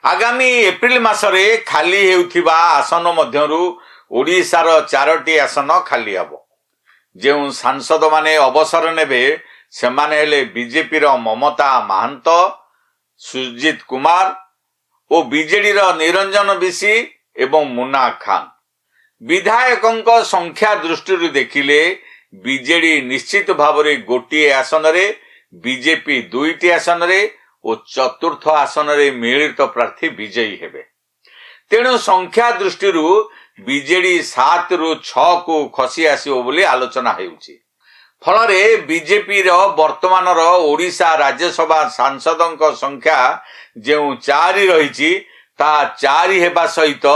आगामी एप्रिल मासरे खाली हेउथिबा आसन मध्यरु ओडिशार 4टी आसन खाली हब। जो सांसद माने अवसर नेबे सेमाने हेले बीजेपी रो ममता महांत, सुजित कुमार और बीजेडी रो निरंजन बिशी एवं मुन्ना खान। विधायकों संख्या दृष्टि देखिले बीजेडी निश्चित भाव में गोटे आसन रे, बीजेपी 2टी आसन रे और चतुर्थ आसन रे मिलित प्रार्थी विजयी हेबे। तेणु संख्या दृष्टि बीजेडी 7 रु 6 को खसी आसिबो बोली आलोचना हेउची। फलरे बीजेपी रो वर्तमान रो ओडिशा राज्यसभा सांसदों संख्या जो 4 रही ता 4 हेबा सहित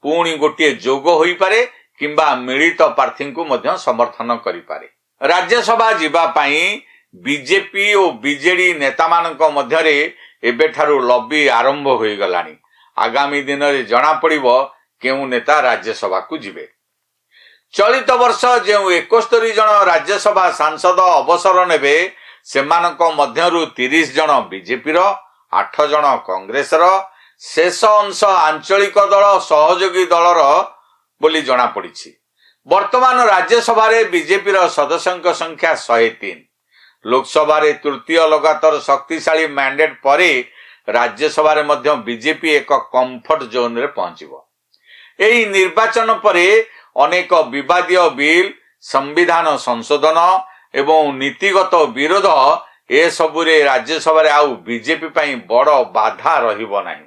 पुणी गोटे जोग होई पारे किंबा मिलित प्रार्थी को मध्य समर्थन करि पारे। राज्यसभा जीवा पाई बीजेपी और बीजेडी नेता मानक मध्यरे एबेठारु लॉबी आरंभ होई गलानी। आगामी दिन रे जणा पड़िबो केउ नेता राज्यसभा को जिबे। चलित वर्ष जो 71 जन राज्यसभा सांसद अवसर नेबे सेमानक मध्यरु 30 जन बीजेपी रो, 8 जन कांग्रेस रो, शेष अंश आंचलिक दल सहयोगी दलर बोली जणा पड़िछि। वर्तमान राज्यसभा रे बीजेपी रो सदस्यक संख्या 103। लोकसभा रे तृतीय लगातार शक्तिशाली मैंडेट परे राज्यसभा रे मध्य बीजेपी एक कंफर्ट जोन रे पहुंचीबो। एही निर्वाचन परे अनेक विवादीय बिल, संविधान संशोधन एवं नीतिगत विरोध ए सबुरे राज्यसभा रे आउ बीजेपी पई बड़ बाधा रहिबो नाही।